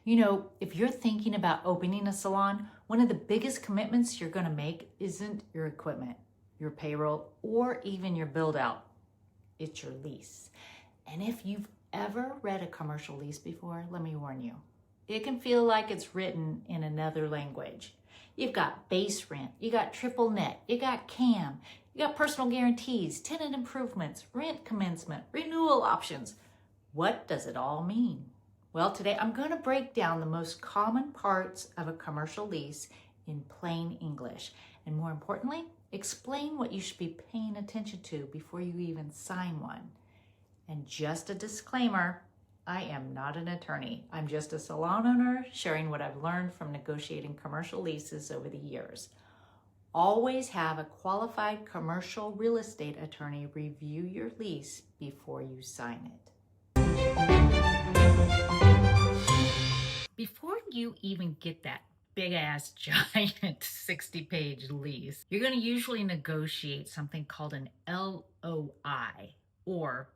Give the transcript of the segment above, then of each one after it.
If you're thinking about opening a salon, one of the biggest commitments you're going to make isn't your equipment, your payroll, or even your build out. It's your lease. And if you've ever read a commercial lease before, let me warn you, it can feel like it's written in another language. You've got base rent, you got triple net, you got CAM, you got personal guarantees, tenant improvements, rent commencement, renewal options. What does it all mean? Well, today I'm going to break down the most common parts of a commercial lease in plain English, and more importantly, explain what you should be paying attention to before you even sign one. And just a disclaimer, I am not an attorney. I'm just a salon owner sharing what I've learned from negotiating commercial leases over the years. Always have a qualified commercial real estate attorney review your lease before you sign it. Before you even get that big ass giant 60-page lease, you're going to usually negotiate something called an LOI, or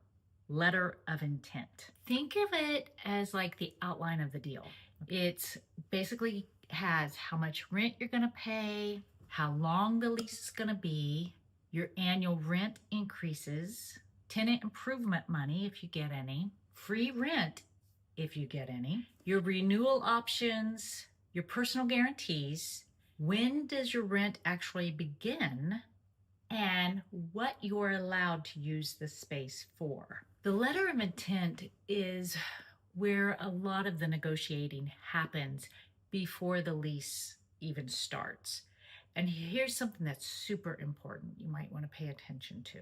letter of intent. Think of it as like the outline of the deal. It basically has how much rent you're going to pay, how long the lease is going to be, your annual rent increases, tenant improvement money if you get any, free rent if you get any, your renewal options, your personal guarantees, when does your rent actually begin, and what you're allowed to use the space for. The letter of intent is where a lot of the negotiating happens before the lease even starts. And here's something that's super important you might want to pay attention to.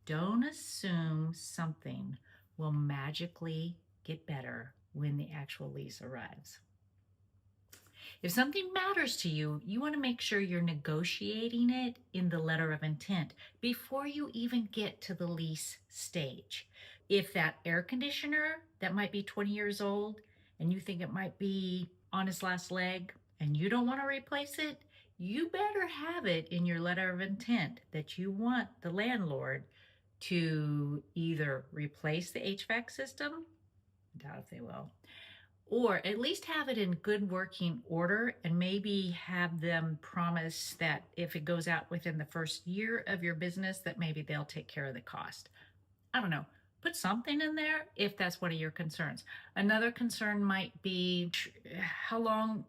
Don't assume something will magically get better when the actual lease arrives. If something matters to you, you want to make sure you're negotiating it in the letter of intent before you even get to the lease stage. If that air conditioner that might be 20 years old and you think it might be on its last leg and you don't want to replace it, you better have it in your letter of intent that you want the landlord to either replace the HVAC system, I doubt if they will, or at least have it in good working order, and maybe have them promise that if it goes out within the first year of your business, that maybe they'll take care of the cost. I don't know. Put something in there if that's one of your concerns. Another concern might be, how long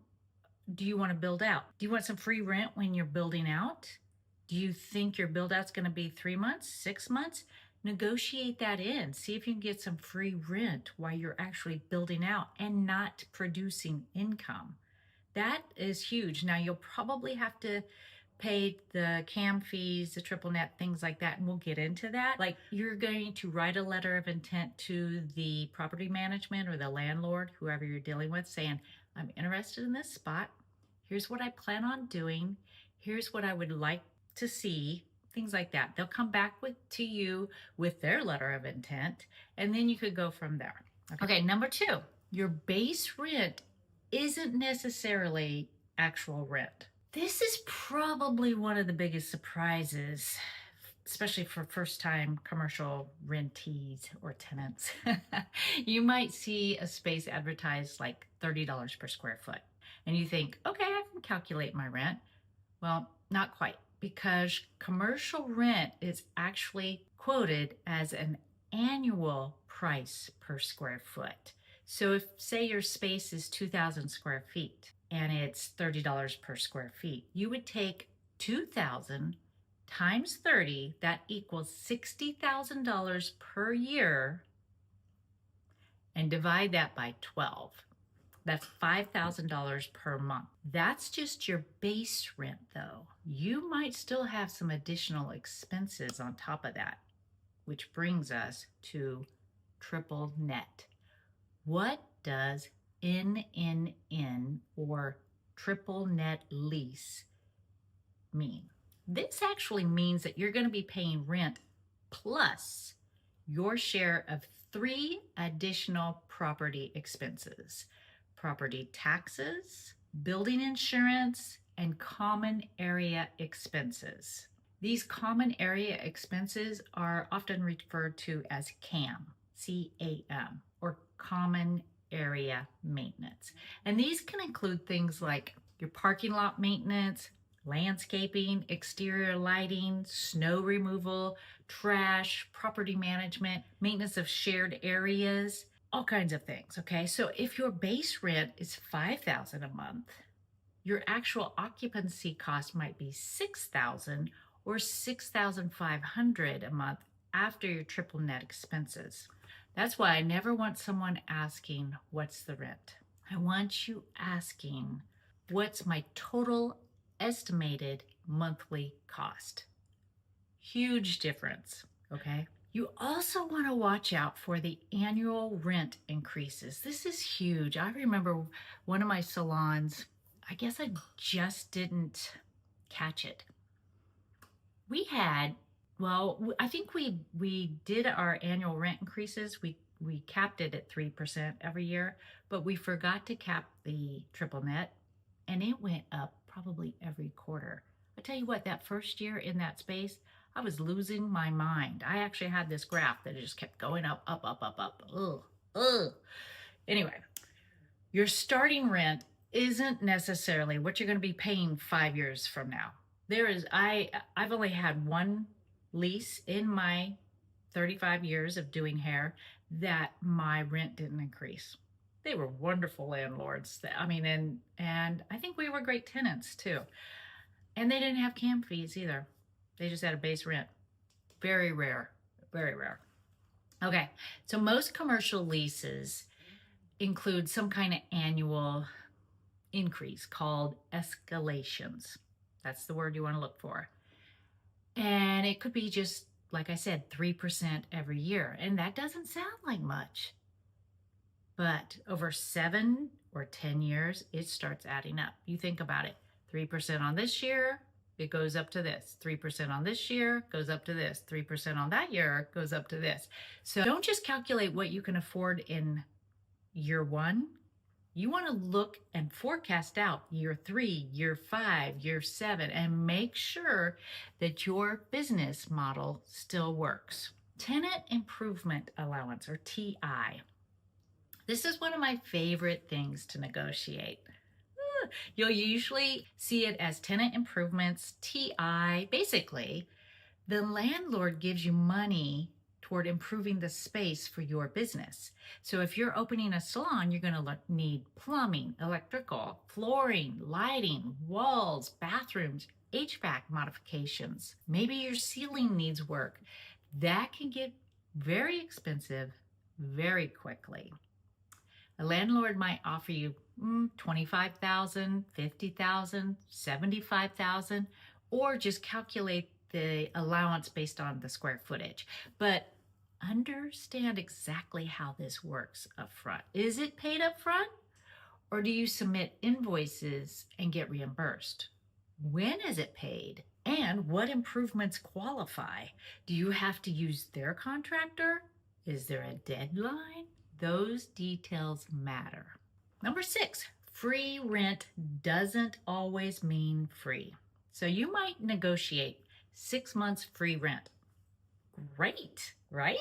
do you want to build out? Do you want some free rent when you're building out? Do you think your build out's going to be 3 months, 6 months? Negotiate that in. See if you can get some free rent while you're actually building out and not producing income. That is huge. Now, you'll probably have to pay the CAM fees, the triple net, things like that, and we'll get into that. Like, you're going to write a letter of intent to the property management or the landlord, whoever you're dealing with, saying, I'm interested in this spot. Here's what I plan on doing. Here's what I would like to see. Things like that. They'll come back to you with their letter of intent, and then you could go from there. Okay, number 2, your base rent isn't necessarily actual rent. This is probably one of the biggest surprises, especially for first-time commercial rentees or tenants. You might see a space advertised like $30 per square foot, and you think, okay, I can calculate my rent. Well, not quite, because commercial rent is actually quoted as an annual price per square foot. So if, say, your space is 2,000 square feet and it's $30 per square feet, you would take 2,000 times 30, that equals $60,000 per year, and divide that by 12. That's $5,000 per month. That's just your base rent, though. You might still have some additional expenses on top of that, which brings us to triple net. What does NNN, or triple net lease, mean? This actually means that you're going to be paying rent plus your share of 3 additional property expenses: property taxes, building insurance, and common area expenses. These common area expenses are often referred to as CAM, C-A-M, or common area maintenance. And these can include things like your parking lot maintenance, landscaping, exterior lighting, snow removal, trash, property management, maintenance of shared areas, all kinds of things, okay? So if your base rent is $5,000 a month, your actual occupancy cost might be $6,000 or $6,500 a month after your triple net expenses. That's why I never want someone asking, what's the rent? I want you asking, what's my total estimated monthly cost? Huge difference, okay? You also want to watch out for the annual rent increases. This is huge. I remember one of my salons, I guess I just didn't catch it. We had, well, I think we did our annual rent increases. We capped it at 3% every year, but we forgot to cap the triple net, and it went up probably every quarter. I tell you what, that first year in that space, I was losing my mind. I actually had this graph that just kept going up, up, up, up, up. Ugh, ugh. Anyway, your starting rent isn't necessarily what you're going to be paying 5 years from now. I've only had one lease in my 35 years of doing hair that my rent didn't increase. They were wonderful landlords. I mean, and I think we were great tenants too. And they didn't have CAM fees either. They just had a base rent. Very rare, very rare. Okay, so most commercial leases include some kind of annual increase called escalations. That's the word you want to look for. And it could be just, like I said, 3% every year. And that doesn't sound like much. But over 7 or 10 years, it starts adding up. You think about it. 3% on this year, it goes up to this. 3% on this year goes up to this. 3% on that year goes up to this. So don't just calculate what you can afford in year 1. You want to look and forecast out year 3, year 5, year 7, and make sure that your business model still works. Tenant Improvement Allowance, or TI. This is one of my favorite things to negotiate. You'll usually see it as tenant improvements, TI. Basically, the landlord gives you money toward improving the space for your business. So if you're opening a salon, you're going to need plumbing, electrical, flooring, lighting, walls, bathrooms, HVAC modifications. Maybe your ceiling needs work. That can get very expensive very quickly. A landlord might offer you $25,000, $50,000, $75,000, or just calculate the allowance based on the square footage. But understand exactly how this works up front. Is it paid up front, or do you submit invoices and get reimbursed? When is it paid? And what improvements qualify? Do you have to use their contractor? Is there a deadline? Those details matter. Number 6, free rent doesn't always mean free. So you might negotiate 6 months free rent. Great, right?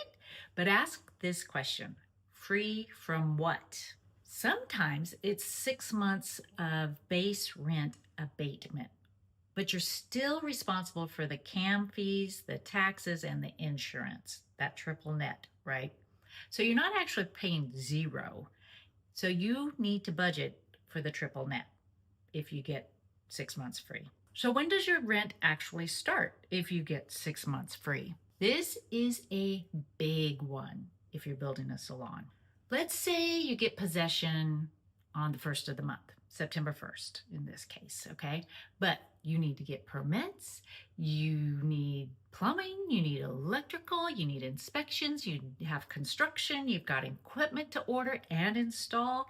But ask this question: free from what? Sometimes it's 6 months of base rent abatement, but you're still responsible for the CAM fees, the taxes, and the insurance, that triple net, right? So you're not actually paying zero. So you need to budget for the triple net if you get 6 months free. So when does your rent actually start if you get 6 months free? This is a big one if you're building a salon. Let's say you get possession on the 1st of the month, September 1st in this case, okay? But you need to get permits, you need plumbing, you need electrical, you need inspections, you have construction, you've got equipment to order and install.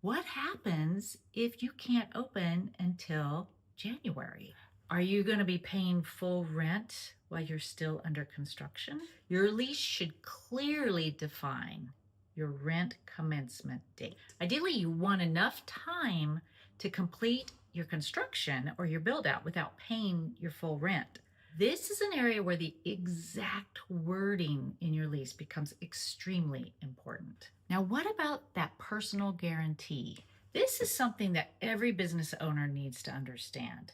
What happens if you can't open until January? Are you going to be paying full rent while you're still under construction? Your lease should clearly define your rent commencement date. Ideally, you want enough time to complete your construction or your build out without paying your full rent. This is an area where the exact wording in your lease becomes extremely important. Now, what about that personal guarantee? This is something that every business owner needs to understand.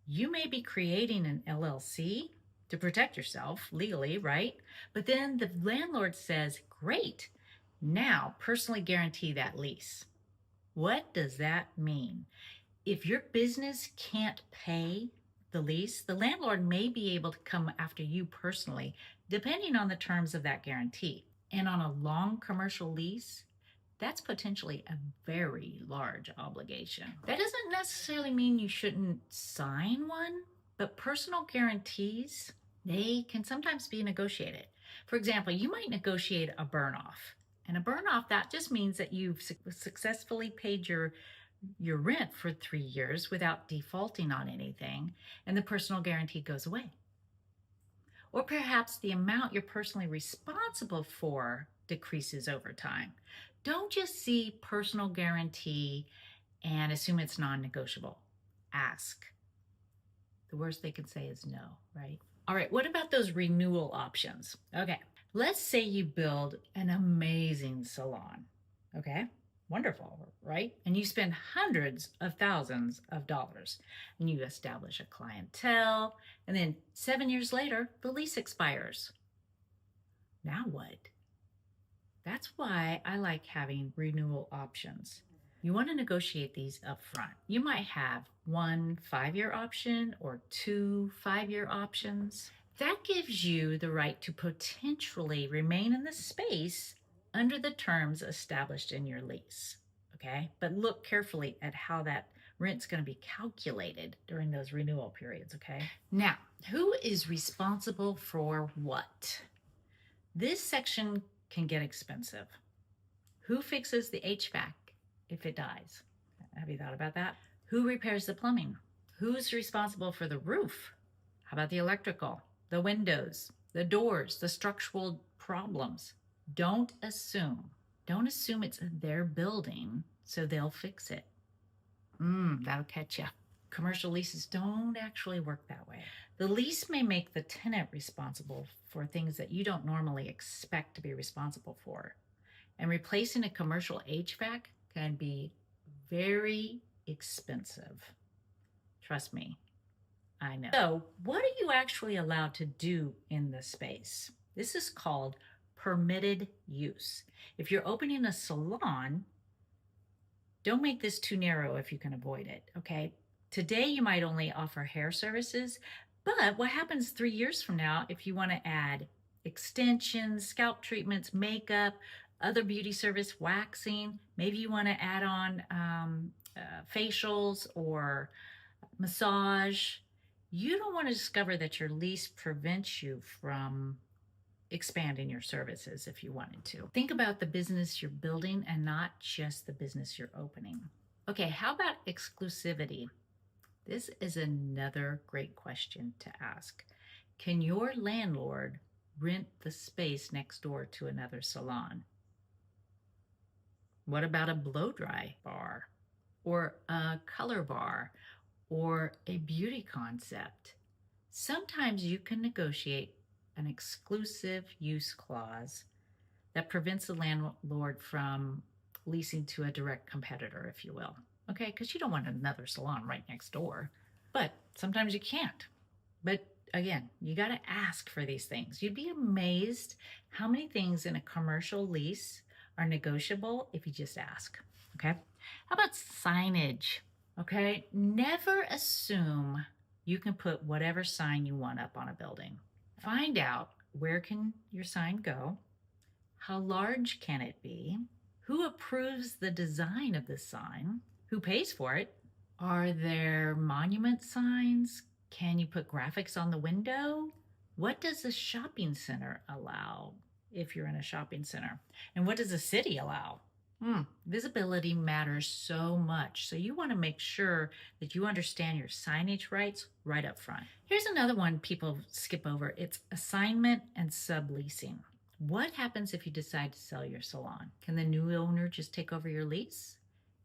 You may be creating an LLC to protect yourself legally, right? But then the landlord says, great, now personally guarantee that lease. What does that mean? If your business can't pay the lease, the landlord may be able to come after you personally, depending on the terms of that guarantee. And on a long commercial lease, that's potentially a very large obligation. That doesn't necessarily mean you shouldn't sign one, but personal guarantees, they can sometimes be negotiated. For example, you might negotiate a burn-off. And a burn-off, that just means that you've successfully paid your rent for 3 years without defaulting on anything, and the personal guarantee goes away. Or perhaps the amount you're personally responsible for decreases over time. Don't just see personal guarantee and assume it's non-negotiable. Ask. The worst they can say is no, right? All right, what about those renewal options? Okay, let's say you build an amazing salon, okay? Wonderful, right? And you spend hundreds of thousands of dollars and you establish a clientele, and then 7 years later, the lease expires. Now what? That's why I like having renewal options. You want to negotiate these up front. You might have 1 5-year option or 2 5-year options. That gives you the right to potentially remain in the space under the terms established in your lease, okay? But look carefully at how that rent's going to be calculated during those renewal periods, okay? Now, who is responsible for what? This section can get expensive. Who fixes the HVAC if it dies? Have you thought about that? Who repairs the plumbing? Who's responsible for the roof? How about the electrical, the windows, the doors, the structural problems? Don't assume it's their building, so they'll fix it. That'll catch you. Commercial leases don't actually work that way. The lease may make the tenant responsible for things that you don't normally expect to be responsible for. And replacing a commercial HVAC can be very expensive. Trust me, I know. So, what are you actually allowed to do in the space? This is called permitted use. If you're opening a salon, don't make this too narrow if you can avoid it, okay? Today, you might only offer hair services, but what happens 3 years from now if you want to add extensions, scalp treatments, makeup, other beauty service, waxing, maybe you want to add on facials or massage. You don't want to discover that your lease prevents you from expanding your services if you wanted to. Think about the business you're building and not just the business you're opening. Okay, how about exclusivity? This is another great question to ask. Can your landlord rent the space next door to another salon? What about a blow-dry bar or a color bar or a beauty concept? Sometimes you can negotiate an exclusive use clause that prevents the landlord from leasing to a direct competitor, if you will. Okay, because you don't want another salon right next door. But sometimes you can't. But again, you got to ask for these things. You'd be amazed how many things in a commercial lease are negotiable if you just ask. Okay, how about signage? Okay, never assume you can put whatever sign you want up on a building. Find out, where can your sign go? How large can it be? Who approves the design of the sign? Who pays for it? Are there monument signs? Can you put graphics on the window? What does a shopping center allow if you're in a shopping center? And what does a city allow? Visibility matters so much. So you want to make sure that you understand your signage rights right up front. Here's another one people skip over. It's assignment and subleasing. What happens if you decide to sell your salon? Can the new owner just take over your lease?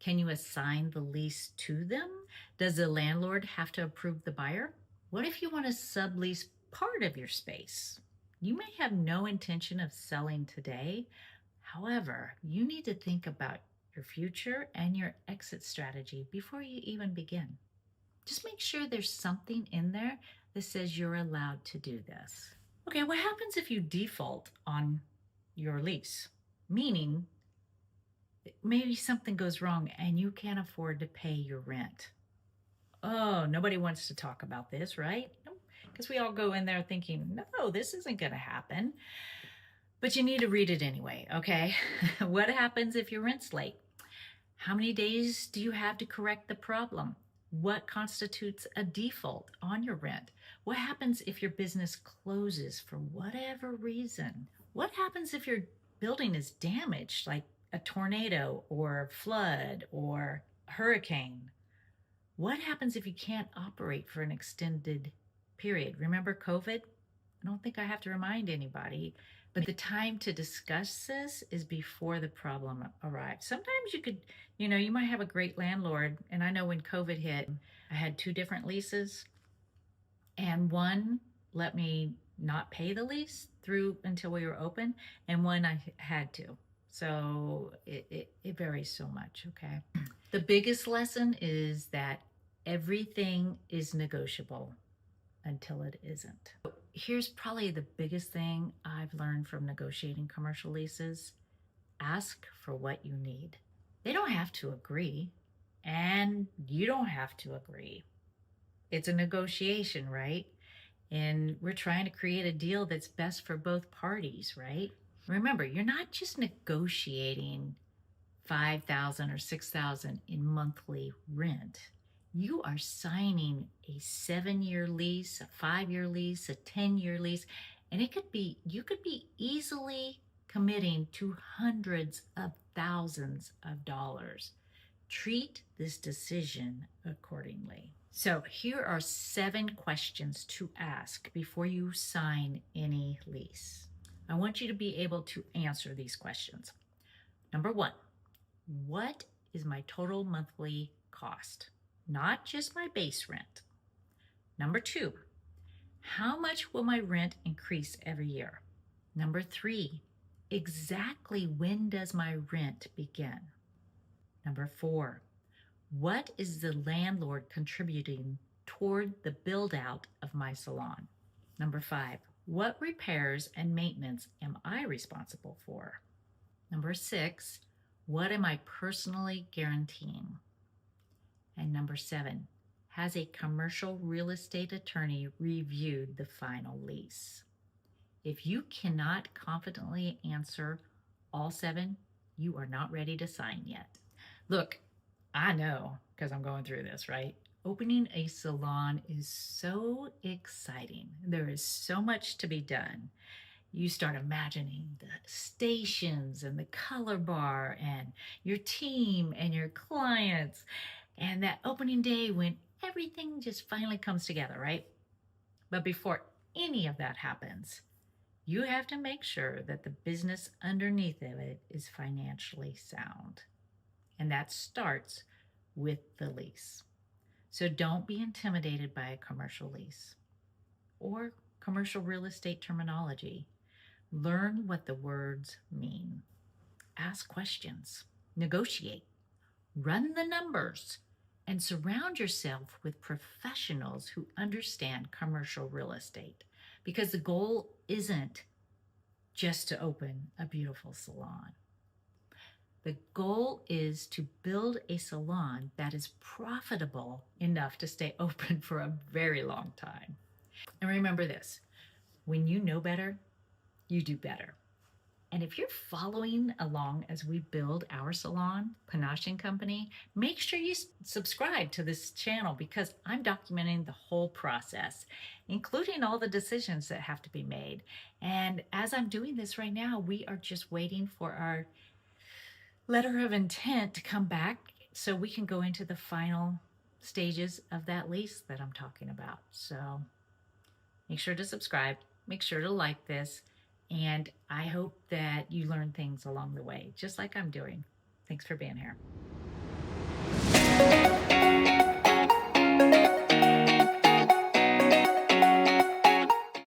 Can you assign the lease to them? Does the landlord have to approve the buyer? What if you want to sublease part of your space? You may have no intention of selling today. However, you need to think about your future and your exit strategy before you even begin. Just make sure there's something in there that says you're allowed to do this. Okay, what happens if you default on your lease? Meaning, maybe something goes wrong and you can't afford to pay your rent. Oh, nobody wants to talk about this, right? Because we all go in there thinking, no, this isn't going to happen. But you need to read it anyway, okay? What happens if your rent's late? How many days do you have to correct the problem? What constitutes a default on your rent? What happens if your business closes for whatever reason? What happens if your building is damaged, like a tornado or flood or hurricane? What happens if you can't operate for an extended period? Remember COVID? I don't think I have to remind anybody, but the time to discuss this is before the problem arrives. Sometimes you might have a great landlord. And I know when COVID hit, I had 2 different leases, and one let me not pay the lease through until we were open, and one I had to. So it varies so much, okay? The biggest lesson is that everything is negotiable until it isn't. Here's probably the biggest thing I've learned from negotiating commercial leases. Ask for what you need. They don't have to agree, and you don't have to agree. It's a negotiation, right? And we're trying to create a deal that's best for both parties, right? Remember, you're not just negotiating $5,000 or $6,000 in monthly rent. You are signing a 7-year lease, a 5-year lease, a 10-year lease, and you could be easily committing to hundreds of thousands of dollars. Treat this decision accordingly. So here are 7 questions to ask before you sign any lease. I want you to be able to answer these questions. Number 1, what is my total monthly cost? Not just my base rent. Number 2, how much will my rent increase every year? Number 3, exactly when does my rent begin? Number 4, what is the landlord contributing toward the build out of my salon? Number 5, what repairs and maintenance am I responsible for? Number 6, what am I personally guaranteeing? And number 7, has a commercial real estate attorney reviewed the final lease? If you cannot confidently answer all 7, you are not ready to sign yet. Look, I know, because I'm going through this, right? Opening a salon is so exciting. There is so much to be done. You start imagining the stations and the color bar and your team and your clients and that opening day when everything just finally comes together, right? But before any of that happens, you have to make sure that the business underneath of it is financially sound. And that starts with the lease. So don't be intimidated by a commercial lease or commercial real estate terminology. Learn what the words mean. Ask questions. Negotiate. Run the numbers. And surround yourself with professionals who understand commercial real estate. Because the goal isn't just to open a beautiful salon. The goal is to build a salon that is profitable enough to stay open for a very long time. And remember this, when you know better, you do better. And if you're following along as we build our salon, Panache & Company, make sure you subscribe to this channel because I'm documenting the whole process, including all the decisions that have to be made. And as I'm doing this right now, we are just waiting for our letter of intent to come back so we can go into the final stages of that lease that I'm talking about. So make sure to subscribe, make sure to like this, and I hope that you learn things along the way, just like I'm doing. Thanks for being here.